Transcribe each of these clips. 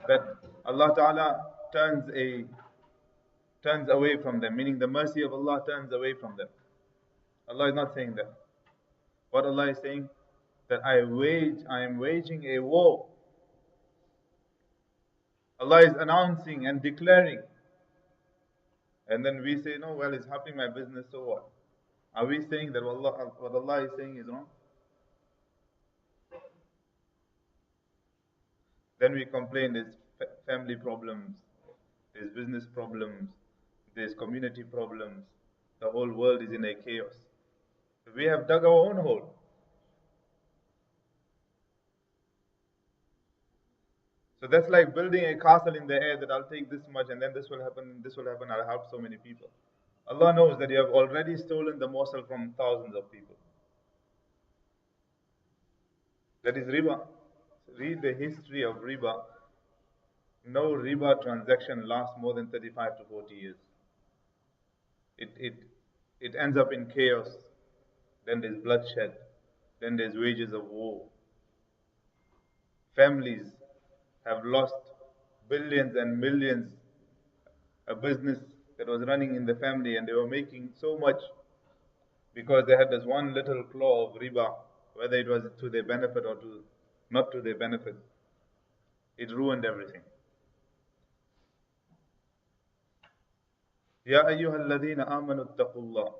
that Allah Ta'ala turns away from them, meaning the mercy of Allah turns away from them. Allah is not saying that. What Allah is saying, that I am waging a war. Allah is announcing and declaring. And then we say, no, well, it's happening my business, so what? Are we saying that what Allah is saying is wrong? Then we complain there's family problems, there's business problems, there's community problems. The whole world is in a chaos. We have dug our own hole. So that's like building a castle in the air that I'll take this much and then this will happen, I'll help so many people. Allah knows that you have already stolen the morsel from thousands of people. That is riba. Read the history of riba. No riba transaction lasts more than 35 to 40 years. It ends up in chaos. Then there's bloodshed. Then there's wages of war. Families have lost billions and millions. A business that was running in the family and they were making so much because they had this one little claw of riba, whether it was to their benefit or not to their benefit. It ruined everything. Ya ayyuhal ladhina amanu attaqullah.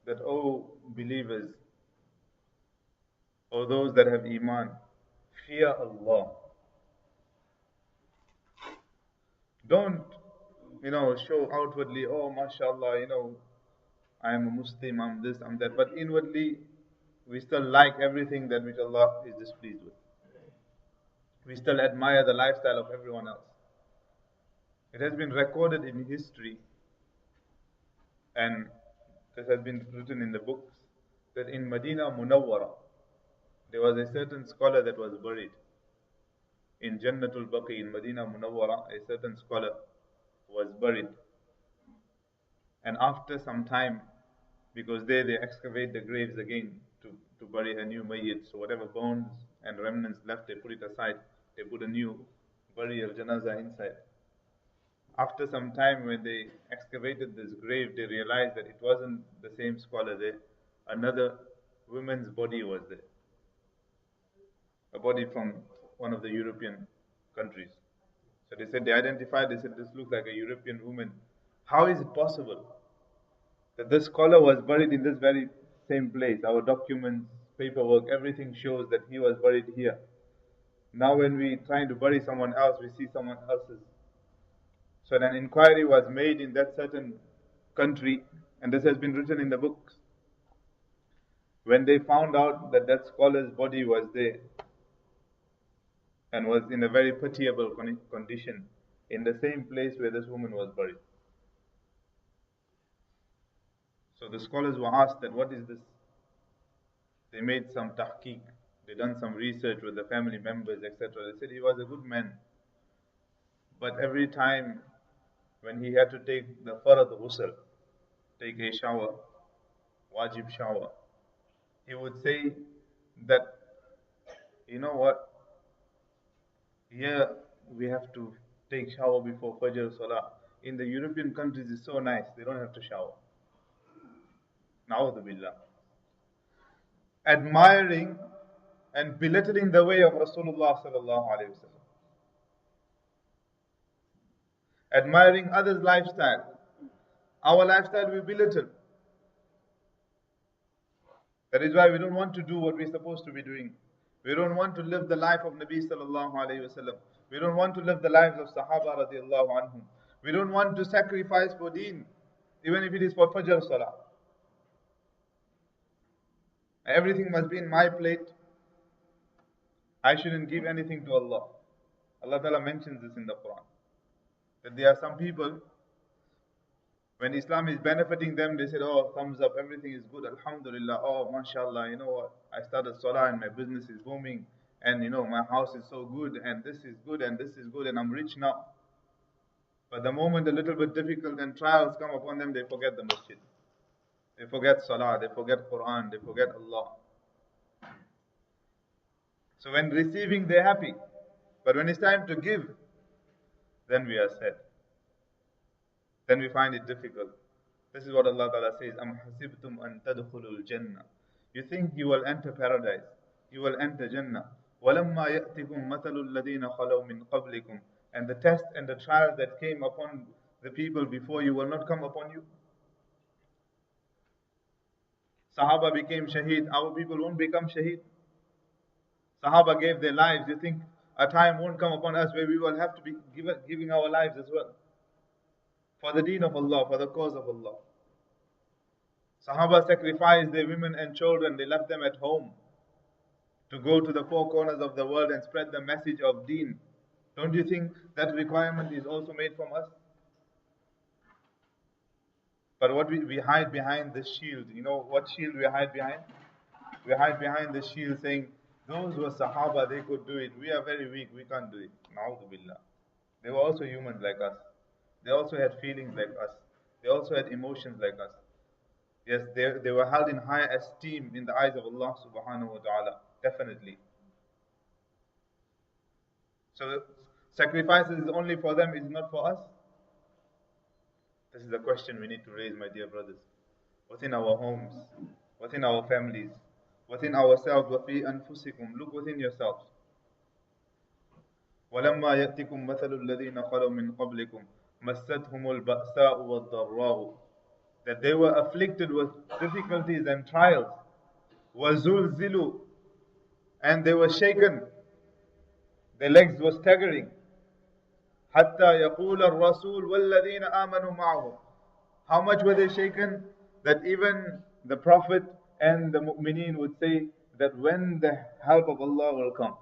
That, O believers, O those that have iman, fear Allah. Don't, show outwardly, oh, mashallah, I am a Muslim, I'm this, I'm that. But inwardly, we still like everything that which Allah is displeased with. We still admire the lifestyle of everyone else. It has been recorded in history, and this has been written in the books, that in Medina Munawwara, there was a certain scholar that was buried. In Jannatul Baqi, in Medina Munawwara, a certain scholar was buried. And after some time, because there they excavate the graves again to bury a new mayyit, so whatever bones and remnants left, they put it aside, they put a new burial janazah inside. After some time, when they excavated this grave, they realized that it wasn't the same scholar there. Another woman's body was there. A body from one of the European countries. So they said, this looks like a European woman. How is it possible that this scholar was buried in this very same place? Our documents, paperwork, everything shows that he was buried here. Now when we trying to bury someone else, we see someone else's. So an inquiry was made in that certain country, and this has been written in the books. When they found out that that scholar's body was there, and was in a very pitiable condition, in the same place where this woman was buried. So the scholars were asked that, what is this? They made some tahqiq, they done some research with the family members, etc. They said he was a good man, but every time when he had to take the farad ghusl, take a shower, wajib shower, he would say that, you know what, here we have to take shower before Fajr Salah. In the European countries it's so nice, they don't have to shower. Na'udhu billah. Admiring and belittling the way of Rasulullah sallallahu alayhi wa sallam. Admiring others' lifestyle. Our lifestyle we belittle. That is why we don't want to do what we're supposed to be doing. We don't want to live the life of Nabi sallallahu alayhi wa sallam. We don't want to live the lives of Sahaba radiallahu anhum. We don't want to sacrifice for deen, even if it is for Fajr Salah. Everything must be in my plate. I shouldn't give anything to Allah. Allah Ta'ala mentions this in the Quran. That there are some people, when Islam is benefiting them, they said, oh, thumbs up, everything is good, alhamdulillah, oh, mashallah, you know what, I started salah and my business is booming, and my house is so good, and this is good, and this is good, and I'm rich now. But the moment a little bit difficult and trials come upon them, they forget the masjid. They forget salah, they forget Quran, they forget Allah. So when receiving, they're happy. But when it's time to give, then we are sad. Then we find it difficult. This is what Allah Ta'ala says, Am hasibtum an tadkhulul jannah. You think you will enter paradise, you will enter Jannah. وَلَمَّا يَأْتِكُمْ مَثَلُ الَّذِينَ خَلَوْا مِنْ قَبْلِكُمْ. And the test and the trials that came upon the people before you will not come upon you. Sahaba became shaheed, our people won't become shaheed. Sahaba gave their lives. You think a time won't come upon us where we will have to be giving our lives as well for the deen of Allah, for the cause of Allah. Sahaba sacrificed their women and children. They left them at home to go to the four corners of the world and spread the message of deen. Don't you think that requirement is also made from us? But what we hide behind the shield. You know what shield we hide behind? We hide behind the shield saying, those were Sahaba, they could do it. We are very weak, we can't do it. Na'udhu billah. They were also humans like us. They also had feelings like us. They also had emotions like us. Yes, they were held in high esteem in the eyes of Allah subhanahu wa ta'ala. Definitely. So sacrifices is only for them, is not for us. This is the question we need to raise, my dear brothers. Within our homes, within our families, within ourselves, وَفِي أَنفُسِكُمْ. Look within yourselves. وَلَمَّا يَأْتِكُمْ مَثَلُ الَّذِينَ خَلَوْا مِنْ قَبْلِكُمْ مَسَّتْهُمُ الْبَأْسَاءُ وَالضَّرَّاءُ. That they were afflicted with difficulties and trials. وَزُلْزِلُوا. And they were shaken. Their legs were staggering. حَتَّى يَقُولَ الرَّسُولُ وَالَّذِينَ آمَنُوا مَعَهُ. How much were they shaken? That even the Prophet and the mu'mineen would say that when the help of Allah will come,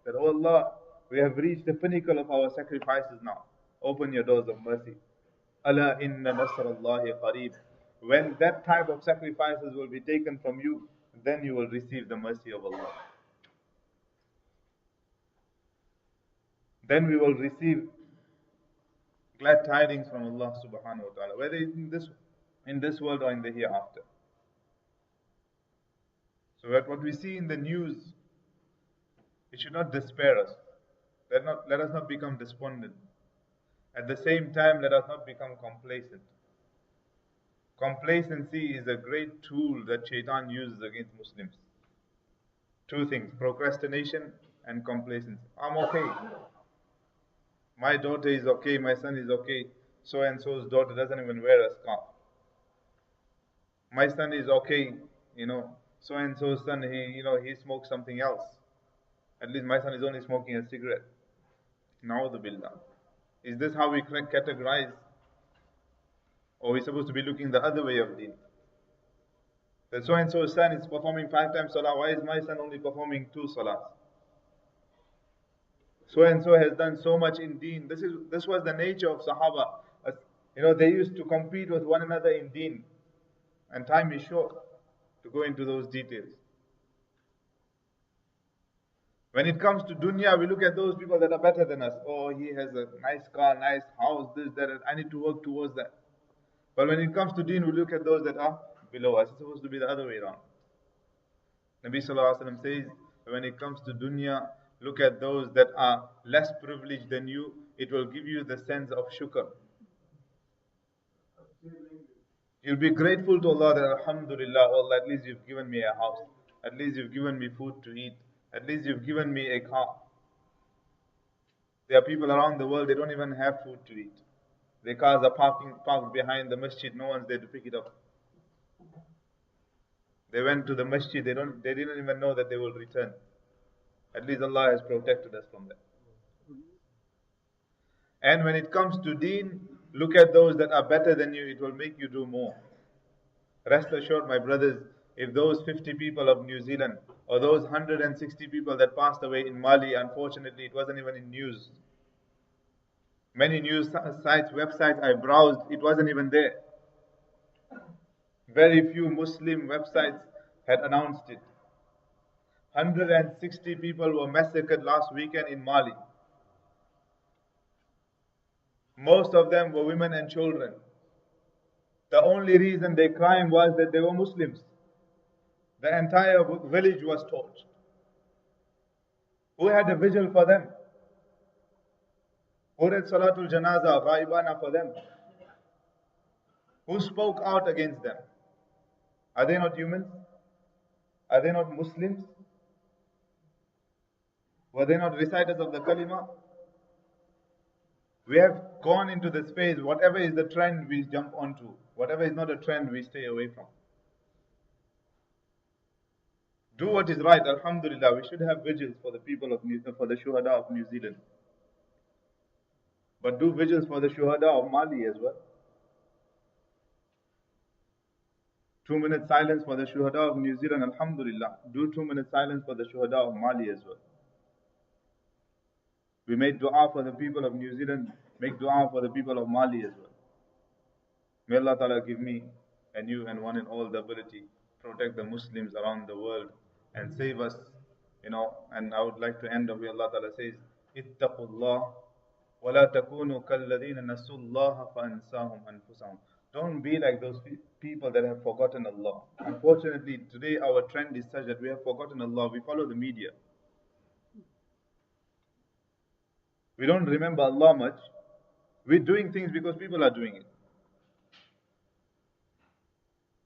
that, oh Allah, we have reached the pinnacle of our sacrifices now. Open your doors of mercy. Ala inna nasrallahi qareeb. When that type of sacrifices will be taken from you, then you will receive the mercy of Allah. Then we will receive glad tidings from Allah subhanahu wa ta'ala, whether in this world or in the hereafter. So that what we see in the news, it should not despair us. Let us not become despondent. At the same time, let us not become complacent. Complacency is a great tool that Shaitan uses against Muslims. Two things, procrastination and complacency. I'm okay. My daughter is okay, my son is okay. So and so's daughter doesn't even wear a scarf. My son is okay, so and so's son, he smokes something else. At least my son is only smoking a cigarette. Na'udhu billah. Is this how we categorize? Or are we supposed to be looking the other way of deen? That so and so's son is performing 5 times salah. Why is my son only performing 2 salahs? So and so has done so much in deen. This was the nature of Sahaba. They used to compete with one another in deen. And time is short to go into those details. When it comes to dunya, we look at those people that are better than us. Oh, he has a nice car, nice house, this, that, I need to work towards that. But when it comes to deen, we look at those that are below us. It's supposed to be the other way around. Nabi Sallallahu Alaihi Wasallam says, when it comes to dunya, look at those that are less privileged than you. It will give you the sense of shukr. You'll be grateful to Allah that Alhamdulillah, Allah, at least you've given me a house. At least you've given me food to eat. At least you've given me a car. There are people around the world, they don't even have food to eat. Their cars are parked behind the masjid. No one's there to pick it up. They went to the masjid. They didn't even know that they will return. At least Allah has protected us from that. And when it comes to deen, look at those that are better than you. It will make you do more. Rest assured, my brothers, if those 50 people of New Zealand or those 160 people that passed away in Mali, unfortunately, it wasn't even in news. Many news sites, websites I browsed, it wasn't even there. Very few Muslim websites had announced it. 160 people were massacred last weekend in Mali. Most of them were women and children. The only reason they cried was that they were Muslims. The entire village was torched. Who had a vigil for them? Who read Salatul Janaza, Ghaibana for them? Who spoke out against them? Are they not humans? Are they not Muslims? Were they not reciters of the Kalima? We have gone into the space, whatever is the trend we jump onto, whatever is not a trend we stay away from. Do what is right, Alhamdulillah. We should have vigils for the people of for the Shuhada of New Zealand. But do vigils for the Shuhada of Mali as well. 2 minute silence for the Shuhada of New Zealand, Alhamdulillah. Do 2 minute silence for the Shuhada of Mali as well. We made dua for the people of New Zealand, make dua for the people of Mali as well. May Allah Ta'ala give me and you and one and all the ability to protect the Muslims around the world and save us. And I would like to end up where Allah Ta'ala says, Ittaqullah wa la takunu kalladhina nasullaha fa ansahum anfusahum. Don't be like those people that have forgotten Allah. Unfortunately, today our trend is such that we have forgotten Allah. We follow the media. We don't remember Allah much. We're doing things because people are doing it.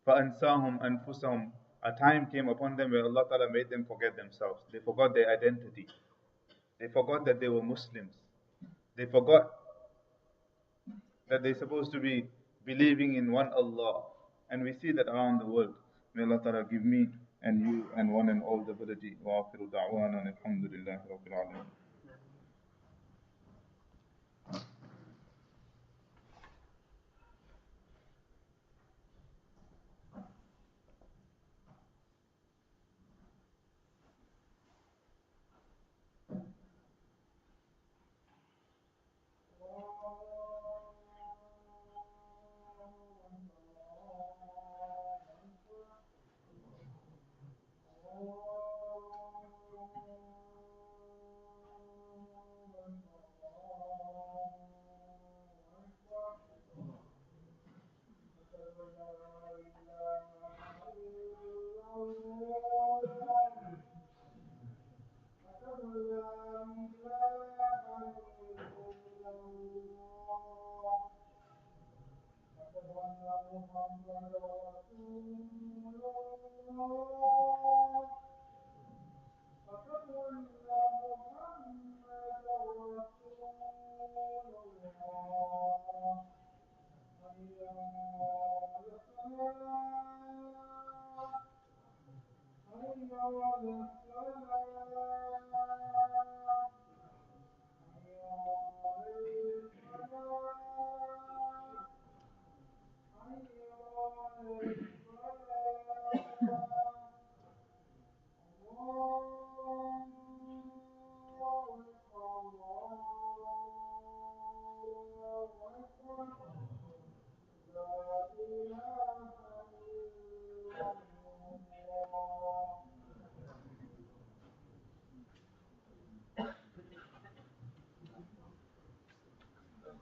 فَأَنْسَاهُمْ أَنفُسَهُمْ. A time came upon them where Allah Ta'ala made them forget themselves. They forgot their identity. They forgot that they were Muslims. They forgot that they're supposed to be believing in one Allah. And we see that around the world. May Allah Ta'ala give me and you and one and all the ability. وَآخِرُ دَعْوَانَا الْحَمْدُ لِلَّهِ رَبِّ الْعَالَمِينَ.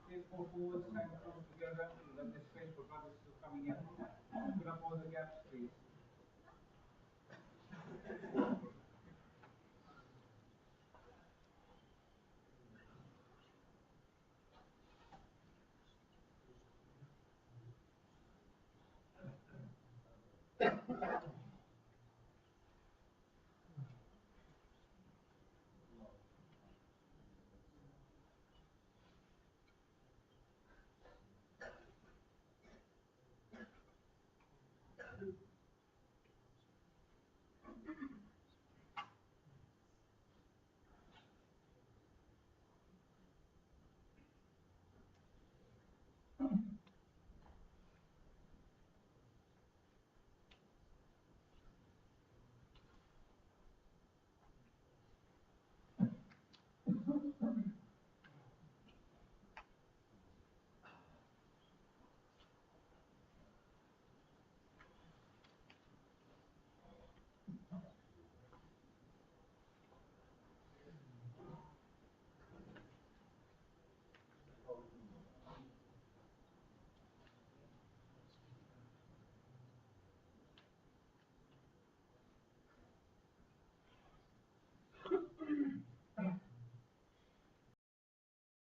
Please move forward and come together. Let the space for brothers to coming in. Fill up all the gaps, please.